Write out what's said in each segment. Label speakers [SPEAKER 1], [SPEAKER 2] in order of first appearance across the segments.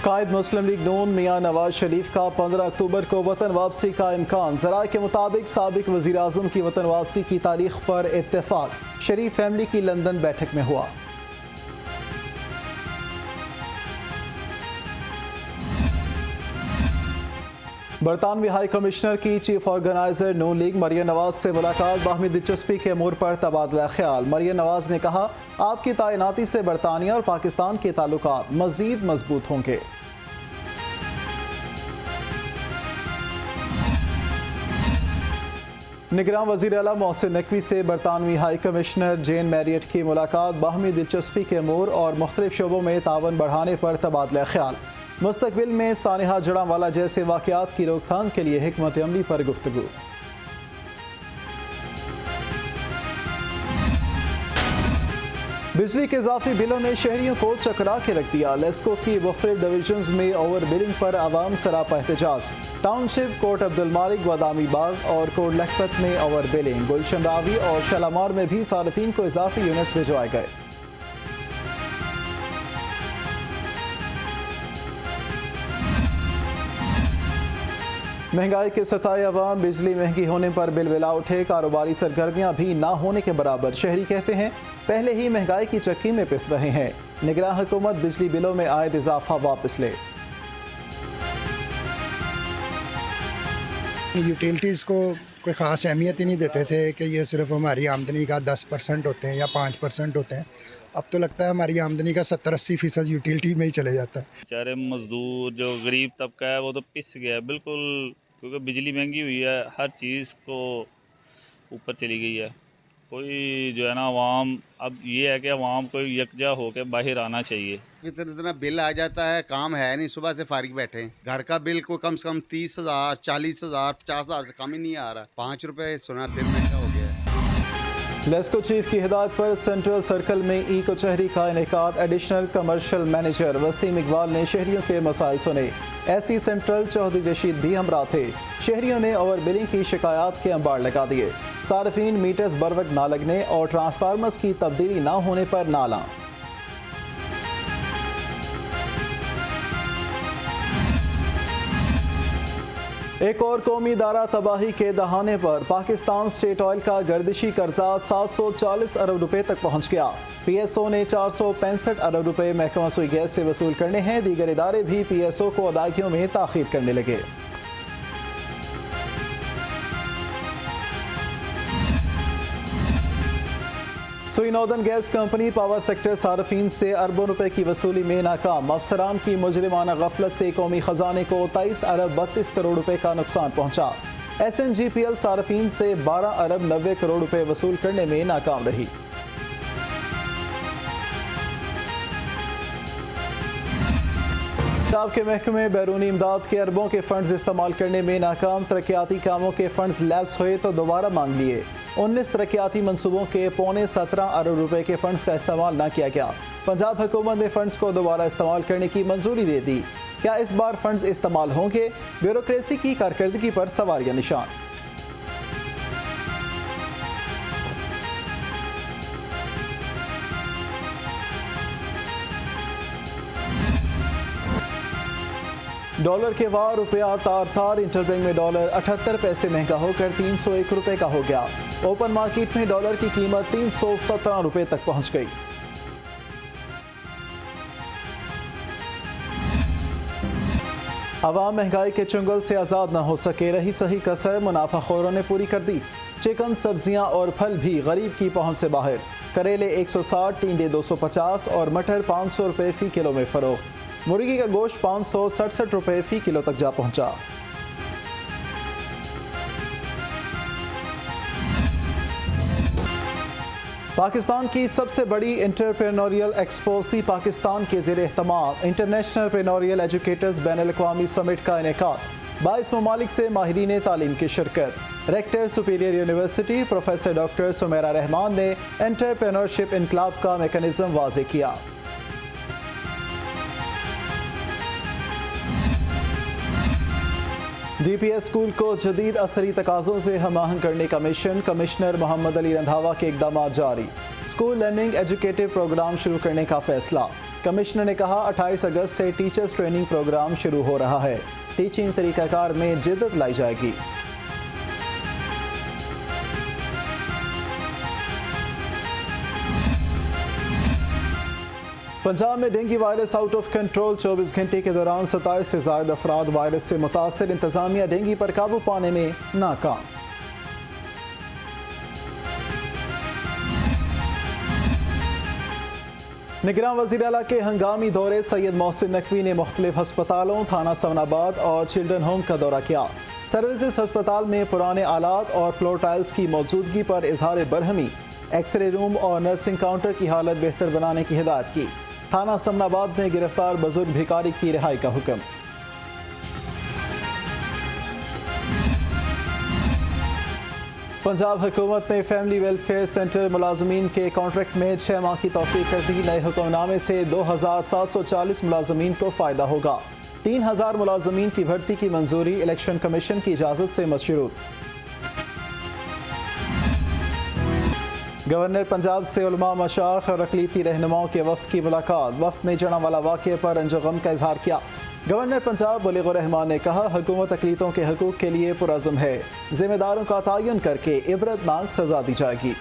[SPEAKER 1] कायद मुस्लिम league नून मियां नवाज शरीफ का 15 अक्टूबर को वतन वापसी का इम्कान। ज़राए के मुताबिक साबिक वज़ीर आज़म की वतन वापसी की तारीख पर इत्तेफाक। शरीफ फैमिली की लंदन बैठक में हुआ। बरतानवी हाई कमिश्नर की चीफ ऑर्गेनाइजर नून लीग मरियम नवाज से मुलाकात। बाहमी दिलचस्पी के अमूर पर तबादला ख्याल। मरियम नवाज ने कहा, आपकी तैनाती से बरतानिया और पाकिस्तान के ताल्लुकात मजीद मजबूत होंगे। निगरान वज़ीर आला मोहसिन नकवी से बरतानवी हाई कमिश्नर जेन मैरियट की मुलाकात। बाहमी दिलचस्पी के अमूर और मुख्तलिफ शोबों में तावन बढ़ाने पर तबादला ख्याल। मुस्तकबिल में सानिहा जड़ांवाला जैसे वाक़यात की रोकथाम के लिए हिकमत अमली पर गुफ्तगू। बिजली के इजाफी बिलों ने शहरियों को चकरा के रख दिया। लेस्को की मुख्तलिफ डिवीजन्स में ओवर बिलिंग पर आवाम सरापा एहतजाज। टाउनशिप, कोट अब्दुल मालिक, बादामी बाग और कोट लखपत में ओवर बिलिंग। गुलशन रावी और शालामार में भी सारफीन को इजाफी यूनिट्स भिजवाए गए। महंगाई के सताए अवाम, बिजली महंगी होने पर बिल बिला उठे। कारोबारी सरगर्मियां भी ना होने के बराबर। शहरी कहते हैं पहले ही महंगाई की चक्की में पिस रहे हैं। निगरान हुकूमत बिजली बिलों में आयद इजाफा वापस ले।
[SPEAKER 2] यूटिलिटीज़ को कोई ख़ास अहमियत ही नहीं देते थे कि ये सिर्फ हमारी आमदनी का 10% होते हैं या 5% होते हैं। अब तो लगता है हमारी आमदनी का 70-80% यूटिलिटी में ही चले जाता है।
[SPEAKER 3] बेचारे मज़दूर जो गरीब तबका है वो तो पिस गया बिल्कुल, क्योंकि बिजली महंगी हुई है, हर चीज़ को ऊपर चली गई है। कोई जो है ना अवाम, अब ये है कि अवाम को यकजा होकर बाहर आना चाहिए।
[SPEAKER 4] इतना बिल आ जाता है, काम है नहीं, सुबह से फारिग बैठे हैं। घर का बिल को कम से कम 30,000, 40,000, 50,000 से कम ही नहीं आ रहा। 5 रुपये सुना बिल महंगा हो गया है।
[SPEAKER 1] लेस्को चीफ की हिदायत पर सेंट्रल सर्कल में ई कचहरी का इनेकाद। Additional commercial manager Waseem Iqbal ने शहरियों के मसाइल सुने। एसी सेंट्रल चौधरी रशीद भी हमरा थे। शहरियों ने ओवर बिलिंग की शिकायत के अंबार लगा दिए। सार्फिन मीटर्स बर वक्त ना लगने और ट्रांसफार्मर्स की तब्दीली ना होने पर नाला। एक और कौमी इदारा तबाही के दहाने पर। पाकिस्तान स्टेट ऑयल का गर्दिशी कर्जा 740 अरब रुपए तक पहुंच गया। PSO ने 465 अरब रुपए महकमा सुई गैस से वसूल करने हैं। दीगर इदारे भी PSO को अदायगियों में ताखीर करने लगे। Sui northern gas company power sector सार्फिन से अरबों रुपए की वसूली में नाकाम। अफसरान की मुजरिमाना गफलत से कौमी खजाने को 23 अरब 32 करोड़ रुपए का नुकसान पहुंचा। SNGPL सार्फिन से 12 अरब 90 करोड़ रुपए वसूल करने में नाकाम रही। पंजाब के महकमे बैरूनी इमदाद के अरबों के फंड्स इस्तेमाल करने में नाकाम। तरक्याती कामों के फंड्स लैप्स हुए तो दोबारा मांग लिए। 19 तरक्याती मनसूबों के 17.25 अरब रुपए के फंड्स का इस्तेमाल न किया गया। पंजाब हुकूमत ने फंड्स को दोबारा इस्तेमाल करने की मंजूरी दे दी। क्या इस बार फंड्स इस्तेमाल होंगे? ब्यूरोक्रेसी की कारकर्दगी पर सवालिया निशान। डॉलर के वार रुपया तार तार। इंटरबैंक में डॉलर 78 पैसे महंगा होकर 301 रुपए का हो गया। ओपन मार्केट में डॉलर की कीमत 317 रुपए तक पहुंच गई। अवाम महंगाई के चुंगल से आज़ाद न हो सके। रही सही कसर मुनाफाखोरों ने पूरी कर दी। चिकन, सब्जियां और फल भी गरीब की पहुंच से बाहर। करेले 160, टिंडे 250 और मटर 500 रुपए फी किलो में फरोख्त। मुर्गी का गोश्त 567 रुपए फी किलो तक जा पहुंचा। पाकिस्तान की सबसे बड़ी इंटरप्रेन्योरियल एक्सपो सी पाकिस्तान के ज़ेर एहतमाम इंटरनेशनल प्रेन्योरियल एजुकेटर्स बैनुल-अक़वामी समिट का इनेकाद। 22 ममालिक से माहिरीन तालीम की शिरकत। Rector superior university professor doctor Sumaira Rahman ने एंटरप्रेन्योरशिप इनकलाब का मेकनिज़म वाज़े किया। DPS स्कूल को जदीद असरी तकाज़ों से हम आहंग करने का मिशन, कमिश्नर मोहम्मद अली रंधावा के इकदाम जारी। स्कूल लर्निंग एजुकेटिव प्रोग्राम शुरू करने का फैसला। कमिश्नर ने कहा 28 अगस्त से टीचर्स ट्रेनिंग प्रोग्राम शुरू हो रहा है। टीचिंग तरीक़ाकार में जिद्दत लाई जाएगी। पंजाब में dengue virus out of control. 24 घंटे के दौरान 27 से ज़ायद अफराद वायरस से मुतासर। इंतजामिया डेंगू पर काबू पाने में नाकाम। निगरान वज़ीर आला के हंगामी दौरे। सैयद मोहसिन नकवी ने मुख्तलिफ हस्पतालों, थाना सवनाबाद और चिल्ड्रन होम का दौरा किया। सर्विसेज हस्पताल में पुराने आलात और फ्लोर टाइल्स की मौजूदगी पर इजहार बरहमी। एक्सरे रूम और नर्सिंग काउंटर की हालत बेहतर बनाने की हिदायत की। थाना समनाबाद में गिरफ्तार बुजुर्ग भिखारी की रिहाई का हुक्म। पंजाब हुकूमत ने फैमिली वेलफेयर सेंटर मुलाजमीन के कॉन्ट्रैक्ट में 6 माह की तौसीक कर दी। नए हुक्मनामे से 2740 मुलाजमीन को फ़ायदा होगा। 3000 मुलाजमीन की भर्ती की मंजूरी। इलेक्शन कमीशन की इजाज़त से मशरूत। गवर्नर पंजाब से उलमा, मशाइख और अक़लीती रहनुमाओं के वफ़द की मुलाकात। वफ़द ने जनावाला वाक़े पर रंज-ओ-गम का इजहार किया। गवर्नर पंजाब बलीग रहमान ने कहा हुकूमत अक़लीतों के हकूक़ के लिए पुरअज़्म है। ज़िम्मेदारों का तयन करके इबरतनाक सज़ा दी जाएगी।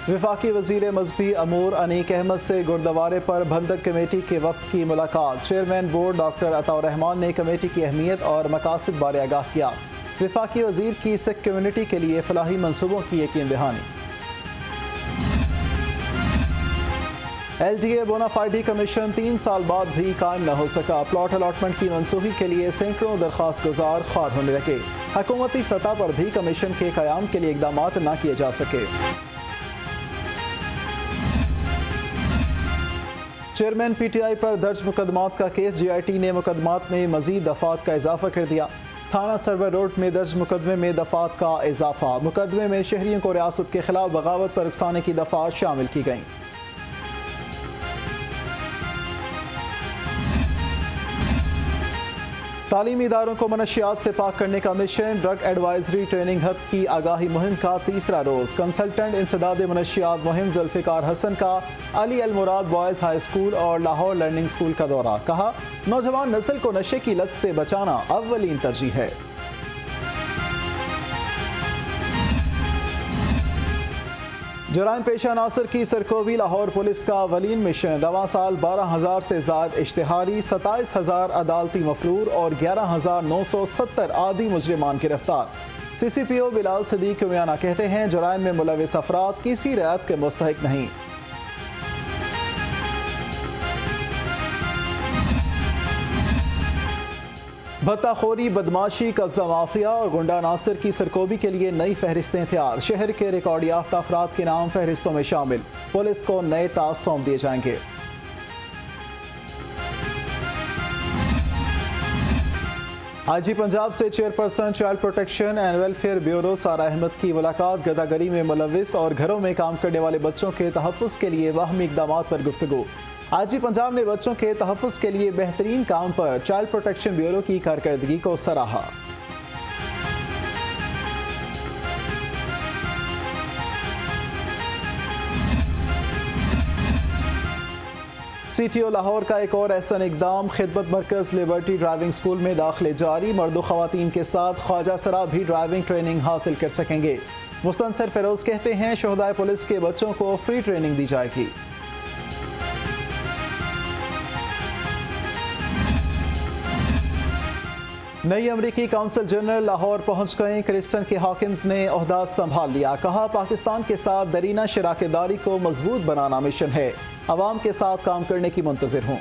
[SPEAKER 1] वफाकी वज़ीर मज़हबी अमूर अनीक अहमद से गुरुद्वारे पर बंधक कमेटी के वफ़द की मुलाकात। Chairman board doctor Ataur Rahman ने कमेटी की अहमियत और मकासद बारे आगाह किया। वफाकी वज़ीर की सिख कम्यूनिटी के लिए फलाही मनसूबों की यकीन दहानी। LDA बोनाफाइडी कमीशन 3 साल बाद भी कायम न हो सका। प्लॉट अलॉटमेंट की मनसूखी के लिए सैकड़ों दरख्वास्त गुजार ख्वार होने लगे। हुकूमती सतह पर भी कमीशन के क़याम के लिए इकदाम न किए जा सके। चेयरमैन PTI पर दर्ज मुकदमात का केस। GIT ने मुकदमात में मजीद दफात का इजाफा कर दिया। थाना सर्वर रोड में दर्ज मुकदमे में दफात का इजाफा। मुकदमे में शहरियों को रियासत के खिलाफ बगावत पर उकसाने की दफात शामिल की गई। तालीमी इदारों को मनशियात से पाक करने का mission. Drug advisory training hub की आगाही मुहिम का तीसरा रोज़। कंसल्टेंट इंसदाद मनशियात मुहिम जुल्फ़िकार हसन का अली अल मुराद बॉयज़ हाई स्कूल और लाहौर लर्निंग स्कूल का दौरा। कहा नौजवान नस्ल को नशे की लत से बचाना अव्वलीन तरजीह है। जराइम पेशा नासर की सरकोबी। लाहौर पुलिस का अवलीन मिशन। रवां साल 12,000 से ज़ायद इश्तिहारी, 27,000 अदालती मफरूर और 11,970 आदी मुजरिमान गिरफ्तार। CCPO बिलाल सदीक मियाना कहते हैं जराइम में मुलविस अफराद किसी रियायत के मुस्तहिक नहीं। भत्ताखोरी, बदमाशी, कब्जा माफिया और गुंडा नासिर की सरकोबी के लिए नई फहरिस्तें तैयार। शहर के रिकॉर्ड याफ्ता अफराद के नाम फहरिस्तों में शामिल। पुलिस को नए टास्क सौंप दिए जाएंगे। IG पंजाब से chairperson child protection and welfare bureau सारा अहमद की मुलाकात। गदागरी में मुलविस और घरों में काम करने वाले बच्चों के तहफ़्फ़ुज़ के लिए वाहमी इक़दामात पर गुफ्तगू। IG पंजाब ने बच्चों के तहफ़्फ़ुज़ के लिए बेहतरीन काम पर चाइल्ड प्रोटेक्शन ब्यूरो की कारकर्दगी को सराहा। CTO लाहौर का एक और एहसन इकदाम। खिदमत मरकज़ लिबर्टी ड्राइविंग स्कूल में दाखिले जारी। मर्द व ख़वातीन के साथ ख्वाजा सरा भी ड्राइविंग ट्रेनिंग हासिल कर सकेंगे। मुस्तनसर फिरोज़ कहते हैं शोहदाए पुलिस के बच्चों को फ्री ट्रेनिंग दी जाएगी। नई अमरीकी काउंसिल जनरल लाहौर पहुंच गए। क्रिस्टन के हॉकिंस ने ओहदा संभाल लिया। कहा पाकिस्तान के साथ दरीना शराकतदारी को मजबूत बनाना मिशन है। अवाम के साथ काम करने की मुंतज़िर हूँ।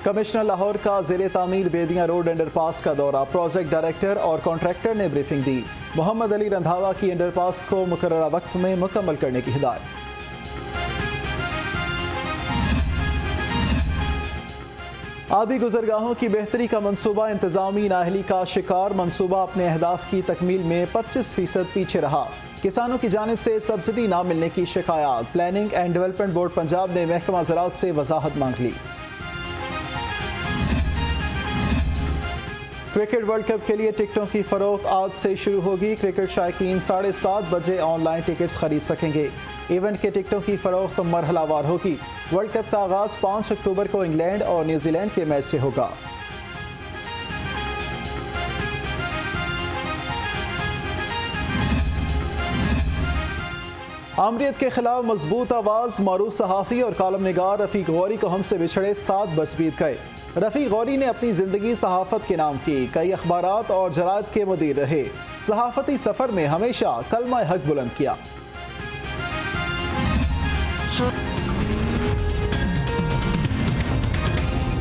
[SPEAKER 1] कमिश्नर लाहौर का ज़ेरे तामीर बेदियाँ रोड अंडरपास का दौरा। प्रोजेक्ट डायरेक्टर और कॉन्ट्रैक्टर ने ब्रीफिंग दी। मोहम्मद अली रंधावा की अंडरपास को मुकर्ररा वक्त में मुकम्मल करने की हिदायत। आबी गुजरगाहों की बेहतरी का मंसूबा इंतजामी नाअहली का शिकार। मंसूबा अपने अहदाफ की तकमील में 25% पीछे रहा। किसानों की जानिब से सब्सिडी ना मिलने की शिकायत। Planning and development board Punjab ने महकमा ज़राअत से वजाहत मांग ली। क्रिकेट वर्ल्ड कप के लिए टिकटों की फरोख्त आज से शुरू होगी। क्रिकेट शायकीन 7:30 बजे ऑनलाइन टिकट्स खरीद सकेंगे। इवेंट के टिकटों की फरोख्त मरहलावार होगी। वर्ल्ड कप का आगाज़ 5 अक्टूबर को इंग्लैंड और न्यूजीलैंड के मैच से होगा। आमरीत के खिलाफ मजबूत आवाज़। मारूफ सहाफ़ी और कॉलम निगार रफ़ीक गौरी को हमसे बिछड़े 7 बरस बीत गए। रफ़ीक गौरी ने अपनी ज़िंदगी सहाफ़त के नाम की। कई अखबारात और जरायद के मुदीर रहे। सहाफ़ती सफ़र में हमेशा कलमा हक बुलंद किया।